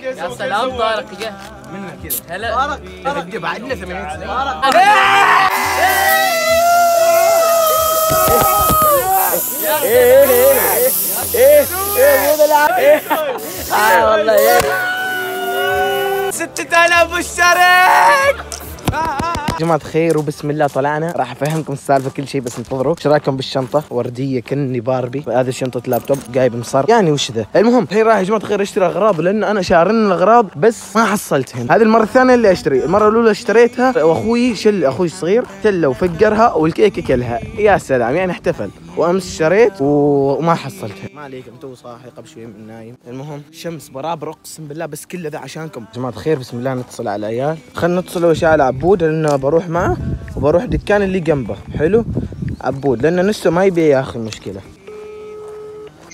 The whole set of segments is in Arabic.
يا سلام طارق جه منها كذا. هلا طارق بعد لنا 80 سنة. والله 6000 مشترك. يا جماعة الخير وبسم الله طلعنا، راح افهمكم السالفة كل شيء بس انتظروا. ايش رايكم بالشنطة وردية كني باربي؟ هذه شنطة لابتوب جايب مصر يعني وش ذا؟ المهم الحين رايح يا جماعة الخير اشتري اغراض لان انا شارن الاغراض بس ما حصلتهن. هذه المرة الثانية اللي اشتري، المرة الاولى اشتريتها واخوي اخوي الصغير شله وفقرها والكيكة كلها، يا سلام يعني احتفل. وامس اشتريت وما حصلتها. ما عليكم تو صاحي قبل شوي من نايم. المهم شمس برابر اقسم بالله بس كل ذا عشانكم. يا جماعة الخير بسم الله نتصل على العيال. خلينا نتصل اول شيء على عبود لانه بروح معه وبروح دكان اللي جنبه. حلو عبود لانه نفسه ما يبي ياخذ مشكلة.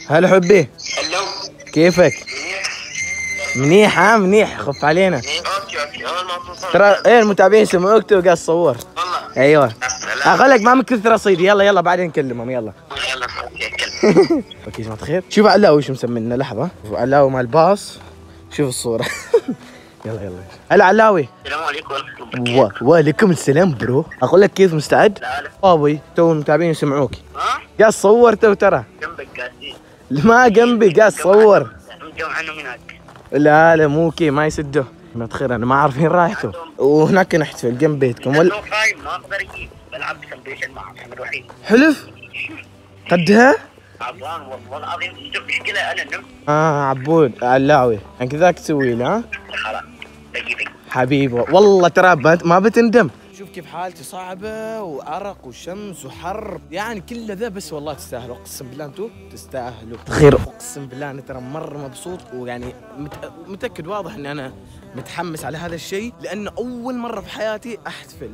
هلا حبي. هلو كيفك؟ منيح ها منيح خف علينا. اوكي اول ما توصل ترى ايه المتابعين سمعوك تو قاعد تصور. والله ايوه اقول لك ما من كثر رصيد. يلا بعدين نكلمهم يلا. يلا اوكي اوكي يا جماعة الخير شوف علاوي وش مسمينا. لحظة علاوي مع الباص شوف الصورة. يلا هلا علاوي. السلام عليكم ورحمة الله. وعليكم السلام برو. اقول لك كيف مستعد؟ لا بابي تو المتابعين يسمعوك. ها قاعد تصور تو ترى. جنبك قاسين ما جنبي قاعد تصور. مجمع عنهم هناك. لا مو كي ما يسده. ما تخير انا ما اعرف وين رايحتوا. وهناك نحتفل جنب بيتكم لو خايم ما اقدر اجيب بلعب بلايستيشن مع محمد وحيد. حلف قدها؟ عبان والله العظيم شوف مشكلة انا نمت. عبود علاوي يعني كذاك تسوي له. ها خلاص بجيبك حبيبي والله ترى ما بتندم. شوف كيف حالتي صعبة وعرق وشمس وحر يعني كل ذا بس والله تستاهلوا اقسم بالله انتم تستاهلوا. خير اقسم بالله انا ترى مرة مبسوط ويعني متأكد واضح اني انا متحمس على هذا الشيء لانه اول مرة في حياتي احتفل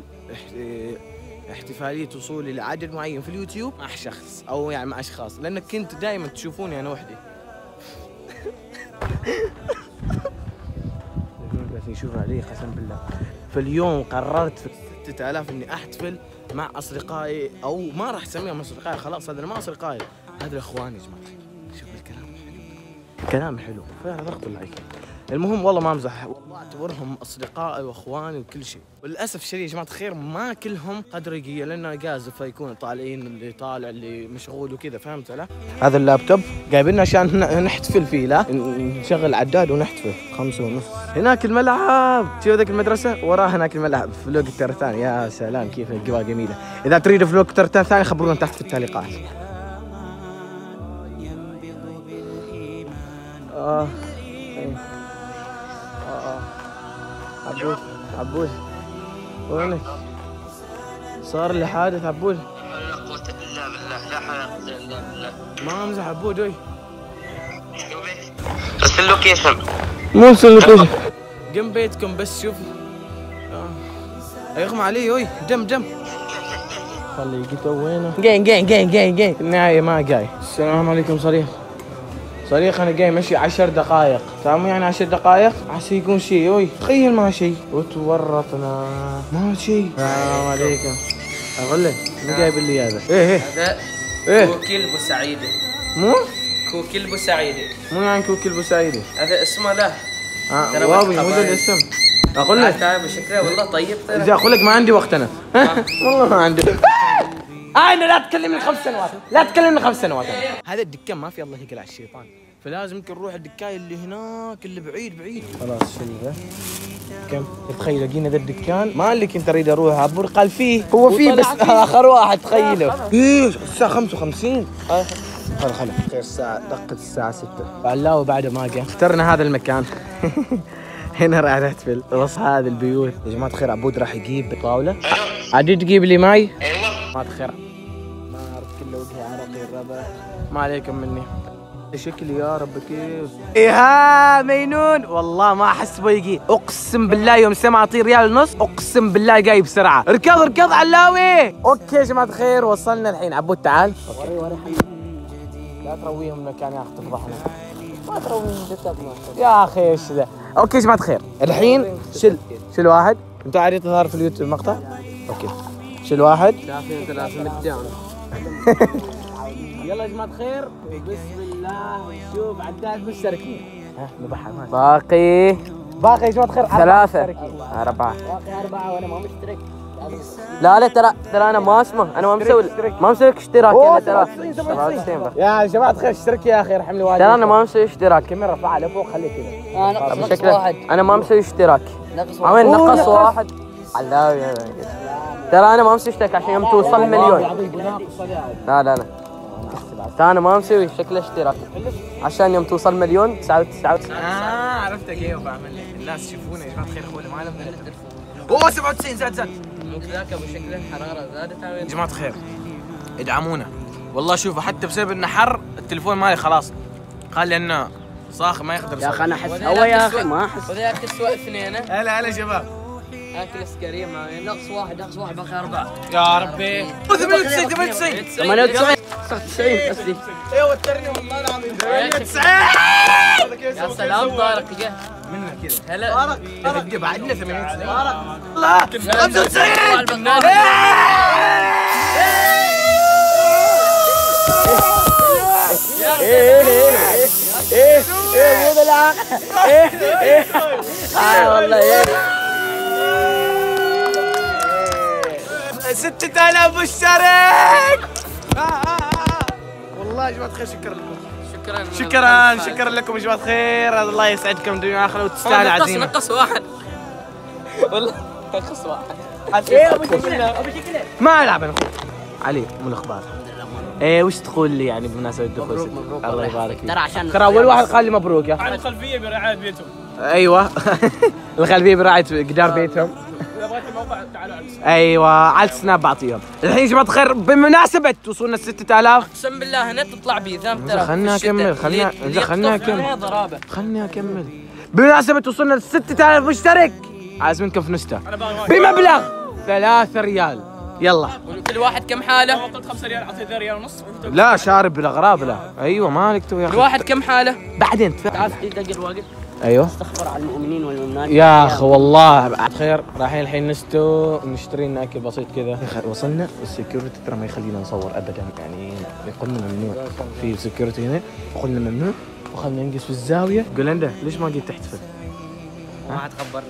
احتفالية وصولي لعدد معين في اليوتيوب مع شخص او يعني مع اشخاص لانك كنت دائما تشوفوني انا وحدي. يشوف علي قسم بالله. فاليوم قررت في 6000 اني احتفل مع اصدقائي او ما راح اسميهم اصدقائي خلاص هذول ما اصدقائي هذول اخواني يا جماعه. شوف الكلام حلو كلام حلو فعلا ضغطوا اللايك. المهم والله ما امزح والله اعتبرهم اصدقائي واخواني وكل شيء. وللاسف الشديد يا جماعه الخير ما كلهم قدرية لانه جازفه يكونوا طالعين اللي طالع اللي مشغول وكذا فهمت لا؟ هذا اللابتوب جايبينه عشان نحتفل فيه لا نشغل عداد ونحتفل 5:30. هناك الملعب شوف ذاك المدرسه وراه هناك الملعب. فلوق الترتان يا سلام كيف الاجواء جميله. اذا تريدوا فلوق ترتان ثاني خبرونا تحت في التعليقات. عبود وينك؟ صار لي حادث عبود. لا قوة الا بالله لا حول الا بالله. ما امزح عبود وي. بس اللوكيشن مو اللوكيشن جنب بيتكم بس شوف. يغمى علي وي دم خلي قلت وينه؟ جاي في النهاية ما جاي. السلام عليكم صريخ انا جاي مشي 10 دقائق تمام يعني 10 دقائق عسى يكون شيء وي. تخيل ما شيء وتورطنا ما شيء. السلام عليكم. اقول لك مو جايب لي هذا. هذا كوكيل بوسعيدي. مو كوكيل بوسعيدي مو يعني كوكيل بوسعيدي هذا اسمه له. واوي مو ذا الاسم. اقول لك تعال شكله والله طيب ترى. اذا اقول لك ما عندي وقت انا. والله ما عندي. انا لا تكلمني 5 سنوات لا تكلمني 5 سنوات. هذا الدكان ما في الله يقلع الشيطان فلازم نروح الدكان اللي هناك اللي بعيد. خلاص شيله كم تخيل لقينا ذا الدكان ما اللي كنت اريد اروح عبور قال فيه هو فيه بس اخر واحد تخيلوا. ايش الساعه 55 خل خير الساعه دقت الساعه 6 علاوي بعد ما جاء. اخترنا هذا المكان. هنا راح نحتفل وسط هذه البيوت. يا جماعه الخير عبود راح يجيب طاوله. عادي تجيب لي ماي. ايوه ما تخير ما اعرف كله وجهي عرقي الربع ما عليكم مني. شكلي يا رب كيف ايها مينون والله ما احس بيجي اقسم بالله يوم سمع اعطيه ريال ونص اقسم بالله جاي بسرعه. اركض علاوي. اوكي يا جماعه الخير وصلنا الحين. عبود تعال وري لا ترويهم مكان يا اخي تفضحنا. ما ترويهم يا اخي ايش ذا. اوكي يا جماعه الخير الحين شل واحد. انت عادي تظهر في اليوتيوب مقطع. اوكي شل واحد. شايفين 300 ديون. يلا يا جماعه الخير بسم الله نشوف عداد مشتركين. ها نبحر ما باقي يا جماعه الخير 3 4 باقي 4 وانا ما مشترك. لا ترى انا ما اسمه، انا ما مسوي اشتراك انا ترى. 97 يا جماعه الخير اشترك يا اخي ارحم لي والديك. ترى انا ما مسوي اشتراك. الكاميرا رفعها لفوق خليه كذا. نقص 1. انا ما مسوي اشتراك. نقص عمل نقص 1 علاوي. ترى انا ما مسوي اشتراك عشان يوم توصل مليون. لا ترى انا ما مسوي شكله اشتراك عشان يوم توصل مليون 99. عرفت كيف بعمل لك الناس يشوفونا يا جماعه الخير اخوي ما لهم. اوه 97 زاد. ممكن ذاك ابو شكله الحراره زادت. يا جماعه الخير ادعمونا والله. شوفوا حتى بسبب انه حر التليفون مالي خلاص قال لي انه صاخ ما يقدر. يا اخي انا احس هو يا اخي ما احس. وذاك تسوى 2. هلا شباب. اكل سكريه معي. نقص 1 باقي 4. يا ربي 98 98 قصدي. ايوه وترني والله العظيم 98. يا سلام طارق جه منه كذا. هلا طارق بعدنا 98. الله 95. ايه مو بالعقل. ايه والله 6000 مشترك. والله يا جماعه الخير شكرا لكم يا جماعه الخير. الله يسعدكم جميعا اخر وتستاهل عزيمه. نقص 1 والله نقص 1. ابو شكله ما العب انا علي من الاخبار. ايه وش تقول لي يعني بمناسبه دخول مبروك الله يبارك فيك. ترى عشان ترى اول واحد قال لي مبروك يا اخي. على الخلفيه برعايه بيتهم. ايوه الخلفيه برعايه جدار بيتهم. اذا بغيت الموقع تعالوا على السناب. ايوه على السناب بعطيهم. الحين يا جماعه الخير بمناسبه وصولنا 6000. اقسم بالله هنا تطلع بيثام ترى. خلنا اكمل خلني اكمل. بمناسبه وصولنا ل 6000 مشترك عازمينكم في نستا بمبلغ 3 ريال. يلا كل واحد كم حاله؟ قلت 5 ريال اعطي 2 ريال ونص. لا شارب بالاغراب لا. ايوه مالك تو يا كل اخي. واحد كم حاله؟ بعدين تعال دق الوقت. ايوه استغفر على المؤمنين والمؤمنات. يا اخي والله بعد خير. رايحين الحين نستو نشتري لنا اكل بسيط كذا. يا اخي وصلنا السكيورتي ترى ما يخلينا نصور ابدا يعني يقولنا ممنوع. في سكيورتي هنا قلنا ممنوع وخلنا ننقص في الزاويه. جولندا ليش ما جيت تحتفل؟ ما حد خبر.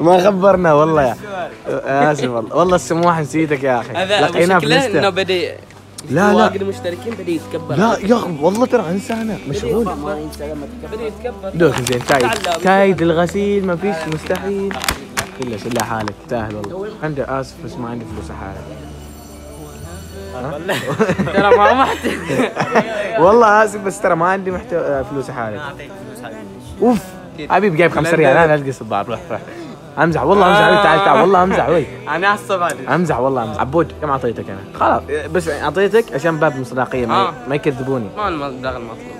ما خبرنا والله يا اسف والله السموح نسيتك يا اخي. هذا لقيناه في شكله انه نستا. بدي لا واجد مشتركين بدي يتكبر. لا يا اخي والله ترى انسانه مشغول. ما ينسى لما تكبر. بدي يتكبر. دوك زين كايد الغسيل ما فيش مستحيل. كلش الا حالك تاهل والله. عندي اسف بس ما عندي فلوس حالك. ترى ما محتاج. والله اسف بس ترى ما عندي فلوس حالك. اوف حبيبي جايب 5 ريال انا القص الضار. روح امزح والله امزح. تعال والله امزح وي. انا هسه بعد امزح والله امزح. عبود كم اعطيتك انا؟ خلاص بس اعطيتك عشان باب مصداقيه ما يكذبوني. ما المبلغ المطلوب.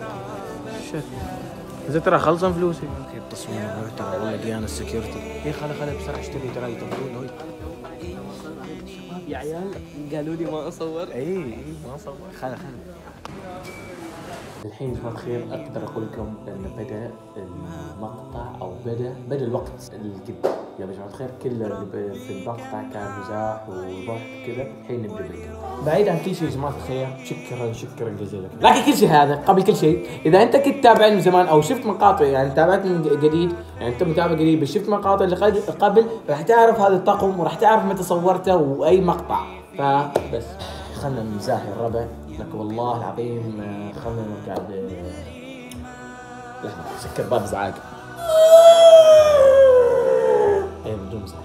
زين ترى خلصن فلوسي. التصميم ترى والله ديانا السكيورتي. اي خلي بسرعه اشتري ترى يطردون. يا عيال قالوا لي ما اصور. اي ما صور. خلي الحين يا جماعه الخير اقدر اقول لكم ان بدا المقطع او بدا الوقت الجد. يا جماعه الخير كل اللي في المقطع كان مزاح وضحك كذا. الحين نبدا بالجد. بعيد عن كل شيء يا جماعه الخير شكرا جزيلا. لكن كل شيء هذا قبل كل شيء اذا انت كنت تابعني من زمان او شفت مقاطع يعني تابعتني من قديد يعني انت متابع قريب بس شفت مقاطع اللي قبل راح تعرف هذا الطقم وراح تعرف متى صورته واي مقطع. فبس خلنا نزاح الربع لك والله العظيم. خلنا نقعد لحظة سكر باب ازعاج. ايه بدون مزاح.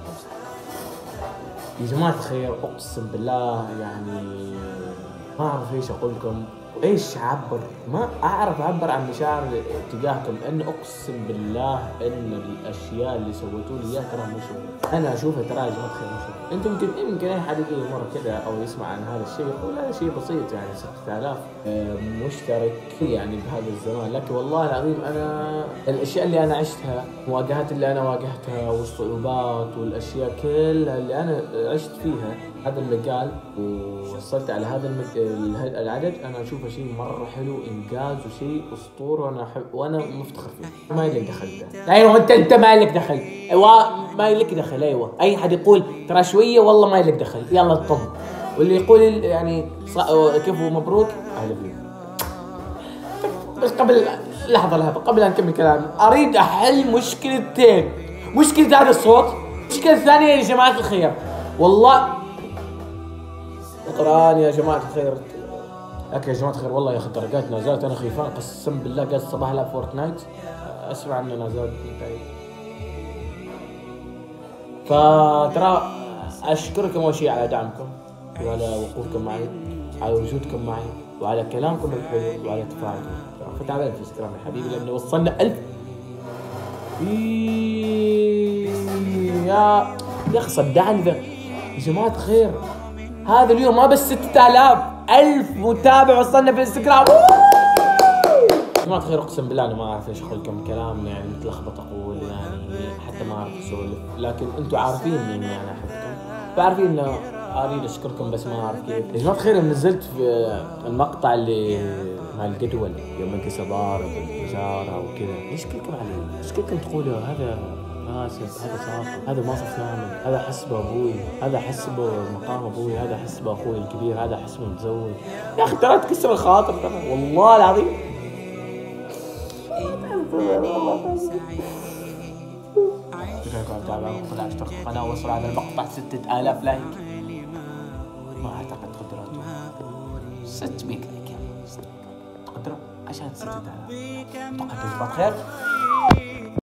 يا جماعة الخير اقسم بالله يعني ما اعرف ايش اقول لكم وايش اعبر. ما اعرف اعبر عن مشاعري تجاهكم ان اقسم بالله ان الاشياء اللي سويتوا لي اياها ترى مو شغل. انا اشوفها ترى يا جماعة الخير مو شغل. انتم يمكن اي حد يجي مره كذا او يسمع عن هذا الشيء يقول هذا شيء بسيط يعني 6000 مشترك يعني بهذا الزمان. لكن والله العظيم انا الاشياء اللي انا عشتها مواجهات اللي انا واجهتها والصعوبات والاشياء كلها اللي انا عشت فيها هذا المقال ووصلت على هذا العدد، انا اشوفه شيء مره حلو، انجاز وشيء اسطوره، وانا وانا مفتخر فيه. ما لك دخل ده. ايوه انت ما لك دخل. ايوه ما لك دخل. ايوه اي حد يقول ترى شويه والله ما لك دخل، يلا طب. واللي يقول يعني كيف مبروك اهلا فيك. بس قبل لحظه قبل ان نكمل كلامي اريد احل مشكلتين. مشكله هذا الصوت، المشكله الثانيه يا جماعه الخير والله القرآن يا جماعة الخير. لكن يا جماعة الخير والله يا أخي درجات نازلت، أنا خيفان قسم بالله. قال الصباح لا فورتنايت أسمع إنه نازلت. فترى أشكركم أول شيء على دعمكم وعلى وقوفكم معي، على وجودكم معي، وعلى كلامكم الحلو، وعلى تفاعلكم. فتعال الانستغرام يا حبيبي لأنه وصلنا 1000. يا أخي صدعني يا جماعة الخير، هذا اليوم ما بس 6000 1000 متابع وصلنا في الانستغرام. يا جماعة الخير اقسم بالله انا ما اعرف ايش اقول لكم، كلام يعني متلخبط اقول يعني حتى ما اعرف اسولف، لكن انتم عارفين اني انا احبكم، فعارفين انه اريد اشكركم بس ما اعرف كيف. يا جماعة الخير نزلت في المقطع اللي مع الجدول يوم انكسر ضارب الوزارة وكذا، ليش كلكم عليه؟ ليش كلكم تقولوا هذا آسف، هذا ساقط، هذا ما صفنامي، هذا حسبه ابوي، هذا حسبه مقام ابوي، هذا حسبه اخوي الكبير، هذا حسبه متزوج. يا اخي ترى تكسر الخاطر ترى والله العظيم. شكرا لكم طلع اشتركوا في القناه ووصلوا على المقطع 6000 لايك. ما اعتقد تقدروا 600 لايك تقدروا عشان 6000. اتوقع خير.